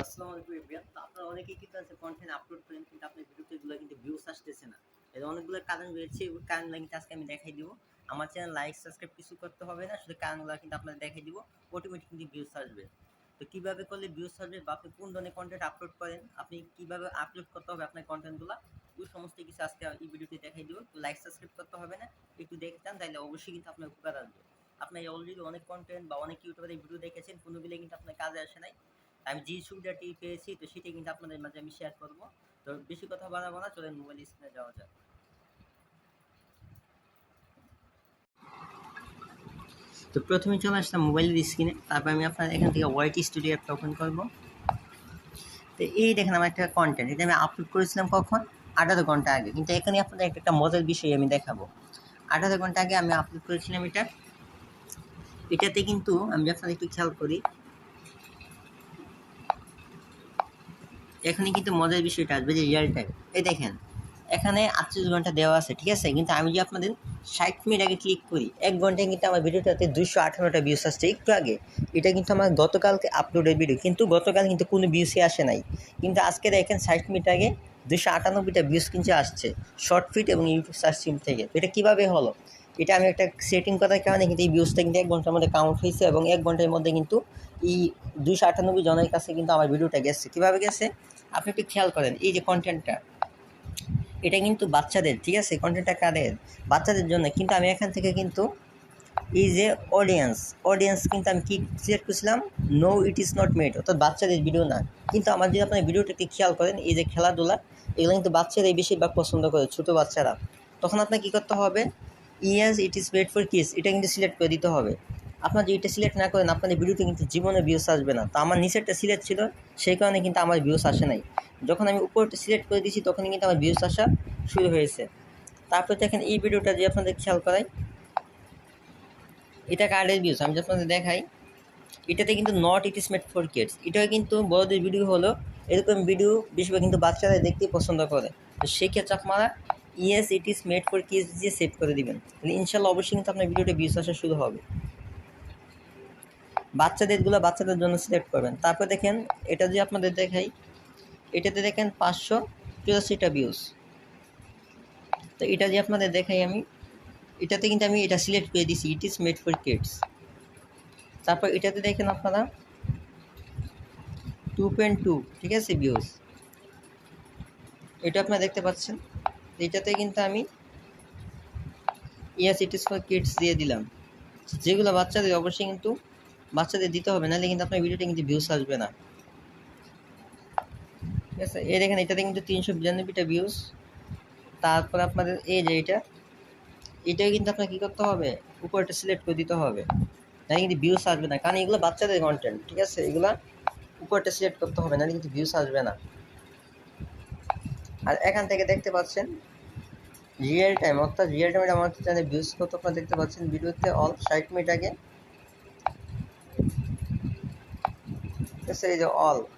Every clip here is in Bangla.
আসসালামু আলাইকুম এভরিওয়ান। তো আপনারা অনেকেই কিন্তু কন্টেন্ট আপলোড করেন কিন্তু আপনার ভিডিওতে এগুলো কিন্তু ভিউজ আসতেছে না। এর অনেকগুলো কারণ রয়েছে। ওই কারণগুলো কিন্তু আজকে আমি দেখাই দিব। আমার চ্যানেল লাইক, সাবস্ক্রাইব কিছু করতে হবে না। শুধু কারণগুলো কিন্তু আপনাদের দেখাই দিব। অটোমেটিক কিন্তু ভিউজ আসবে। তো কিভাবে করলে ভিউজ আসবে বা আপনি কোন ধরনের কন্টেন্ট আপলোড করেন, আপনি কিভাবে আপলোড করতে হবে আপনার কন্টেন্টগুলো, ওই সমস্ত কিছু আজকে এই ভিডিওতে দেখাই দিব। তো লাইক, সাবস্ক্রাইব করতে হবে না। একটু দেখে যান তাহলে অবশ্যই কিন্তু আপনার উপকার আসবে। আপনি অলরেডি অনেক কন্টেন্ট বা অনেক ইউটিউবারের ভিডিও দেখেছেন, কোনোগুলো কিন্তু আপনার কাজে আসে নাই। আমি যে সুবিধাটি পেয়েছি তো সেটি কিন্তু আপনাদের মাঝে আমি শেয়ার করব। তো বেশি কথা বাড়াবো না, চলেন মোবাইল স্ক্রিনে যাওয়া যাক। তো প্রথমে চলে আসলাম মোবাইলের স্ক্রিনে, তারপর আমি আপনার এখান থেকে ওয়াইট স্টুডিও অ্যাপটা ওপেন করবো। তো এই দেখেন আমার একটা কন্টেন্ট, এটা আমি আপলোড করেছিলাম কখন, 18 ঘন্টা আগে। কিন্তু এখানে আপনাদের একটা মজার বিষয় আমি দেখাবো। 18 ঘন্টা আগে আমি আপলোড করেছিলাম এটাতে কিন্তু আমি আপনাদের একটু খেয়াল করি, এখানে কিন্তু মজার বিষয়টা আসবে যে রিয়েল টাইম। এই দেখেন এখানে 38 ঘন্টা দেওয়া আছে, ঠিক আছে। কিন্তু আমি যে আপনাদের 60 মিনিট আগে ক্লিক করি, 1 ঘন্টায় কিন্তু আমার ভিডিওটাতে 258টা ভিউস আসছে একটু আগে। এটা কিন্তু আমার গতকালকে আপলোডের ভিডিও, কিন্তু গতকাল কিন্তু কোনো ভিউসই আসে নাই। কিন্তু আজকে দেখেন 60 মিনিট আগে 298টা ভিউস কিন্তু আসছে শর্ট ফিট এবং ইউটিউব সার্চ সিম থেকে। এটা কীভাবে হলো? এটা আমি একটা সেটিং করার কারণে কিন্তু এই ভিউসটা কিন্তু 1 ঘন্টার মধ্যে কাউন্ট হয়েছে এবং 1 ঘন্টার মধ্যে কিন্তু এই 298 জনের কাছে কিন্তু আমার ভিডিওটা গেছে। কীভাবে গেছে আপনি একটু খেয়াল করেন। এই যে কন্টেন্টটা, এটা কিন্তু বাচ্চাদের, ঠিক আছে। কন্টেন্টটা কাদের? বাচ্চাদের জন্য। কিন্তু আমি এখান থেকে কিন্তু এই যে অডিয়েন্স কিন্তু আমি কি সিলেক্ট করছিলাম, no it is not made, অর্থাৎ বাচ্চাদের ভিডিও না। কিন্তু আমার যদি আপনার ভিডিওটা একটু খেয়াল করেন, এই যে খেলাধুলা, এগুলো কিন্তু বাচ্চারাই বেশিরভাগ পছন্দ করে, ছোটো বাচ্চারা। তখন আপনার কী করতে হবে, yes it is made for kids, এটা কিন্তু সিলেক্ট করে দিতে হবে। আপনার যদি এটা সিলেক্ট না করেন আপনাদের ভিডিওতে কিন্তু জীবনে ভিউস আসবে না। তো আমার নিচেরটা সিলেক্ট ছিল, সেই কারণে কিন্তু আমার ভিউস আসে নাই। যখন আমি উপরটা সিলেক্ট করে দিয়েছি তখনই কিন্তু আমার ভিউস আসা শুরু হয়েছে। তারপর দেখেন এই ভিডিওটা যে আপনাদের খেয়াল করাই, এটা কার্ডের ভিউস আমি যে আপনাদের দেখাই, এটাতে কিন্তু not it is made for kids, এটাও কিন্তু বড়দের ভিডিও হলো। এরকম ভিডিও বেশিরভাগ কিন্তু বাচ্চারা দেখতেই পছন্দ করে। তো সেক্ষেত্রে আপনারা yes it is made for kids দিয়ে সেভ করে দিবেন, তাহলে ইনশাল্লাহ অবশ্যই কিন্তু আপনার ভিডিওটা ভিউস আসা শুরু হবে। বাচ্চাদের জন্য সিলেক্ট করবেন। তারপর দেখেন এটা যে আপনাদের দেখাই, এটাতে দেখেন 584টা ভিউস। তো এটা যে আপনাদের দেখাই আমি, এটাতে কিন্তু আমি এটা সিলেক্ট করে দিছি it is made for kids. তারপর এটাতে দেখেন আপনারা 2.2, ঠিক আছে, ভিউস, এটা আপনারা দেখতে পাচ্ছেন। এটাতে কিন্তু আমি yes it is for kids দিয়ে দিলাম। যেগুলো বাচ্চাদের, অবশ্যই কিন্তু বাচ্চাদের দিতে হবে, নাহলে কিন্তু আপনার ভিডিওটা কিন্তু ভিউস আসবে না, ঠিক আছে। এই দেখেন এটাতে কিন্তু 392টা ভিউস। তারপর আপনাদের এই যে এটাও কিন্তু আপনার কী করতে হবে, উপরটা সিলেক্ট করে দিতে হবে, নাহলে কিন্তু ভিউস আসবে না, কারণ এগুলো বাচ্চাদের কন্টেন্ট, ঠিক আছে। এগুলা উপরটা সিলেক্ট করতে হবে, নাহলে কিন্তু ভিউস আসবে না। আর এখান থেকে দেখতে পাচ্ছেন রিয়েল টাইম, অর্থাৎ রিয়েল টাইমে আমার চ্যানেলে ভিউজ কত আপনারা দেখতে পাচ্ছেন। ভিডিওতে অল 60 মিনিট আগে, ঠিক আছে। এই যে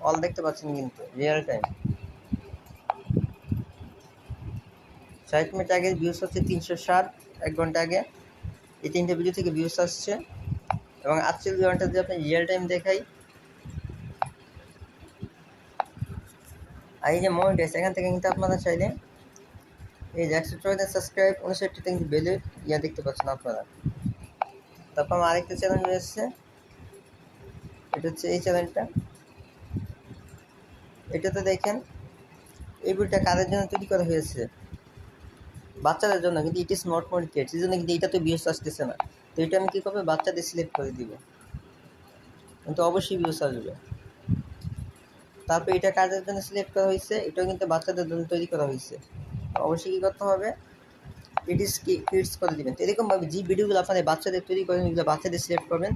অল দেখতে পাচ্ছেন কিন্তু রিয়েল টাইম 60 মিনিট আগে ভিউজ হচ্ছে 307, 1 ঘন্টা আগে এই 3টে ভিডিও থেকে ভিউজ আসছে। এবং 48 ঘন্টা যদি আপনি রিয়েল টাইম দেখাই, আর এই যে মনিটাইজ, এখান থেকে কিন্তু আপনারা চাইলে এই যে 114 সাবস্ক্রাইব, 59টা কিন্তু বেলে দেখতে পাচ্ছেন আপনারা। তারপর আমার আরেকটা চ্যানেল রয়েছে, এটা হচ্ছে এই চ্যানেলটা। এটাতে দেখেন এই ভিডিওটা কাদের জন্য তৈরি করা হয়েছে, বাচ্চাদের জন্য, কিন্তু it is not for kids, এই জন্য কিন্তু এটাতে ভিউস আসতেছে না। তো এটা আমি কী করবো, বাচ্চাদের সিলেক্ট করে দিব, কিন্তু অবশ্যই ভিউস আসবে। তারপর এটা কাদের জন্য সিলেক্ট করা হয়েছে, এটাও কিন্তু বাচ্চাদের জন্য তৈরি করা হয়েছে, অবশ্যই কী করতে হবে, ইট ইজ কিডস করে দেবেন। তো এরকমভাবে যে ভিডিওগুলো আপনাদের বাচ্চাদের তৈরি করেন, এগুলো বাচ্চাদের সিলেক্ট করবেন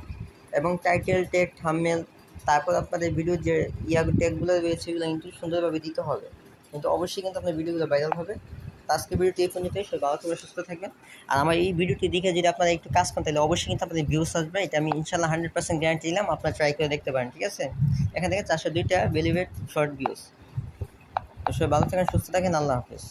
এবং টাইটেল ট্যাগ, থাম্বনেল, তারপর আপনাদের ভিডিওর যে ট্যাগগুলো রয়েছে এগুলো কিন্তু সুন্দরভাবে দিতে হবে, কিন্তু অবশ্যই কিন্তু আপনার ভিডিওগুলো ভাইরাল হবে। তো আজকে ভিডিওটি এই পর্যন্তই, সবাই ভালো থাকবেন, সুস্থ থাকবেন। আর আমার এই ভিডিওটি দেখে যদি আপনারা একটু কাজ করেন তাহলে অবশ্যই কিন্তু আপনাদের ভিউস আসবে, এটা আমি ইনশাল্লাহ 100% গ্যারান্টি দিলাম। আপনারা ট্রাই করে দেখতে পারেন, ঠিক আছে। এখান থেকে 402টা ভ্যালিডেট শর্ট ভিউস। তো সবাই ভালো থাকেন, সুস্থ থাকেন, আল্লাহ হাফেজ।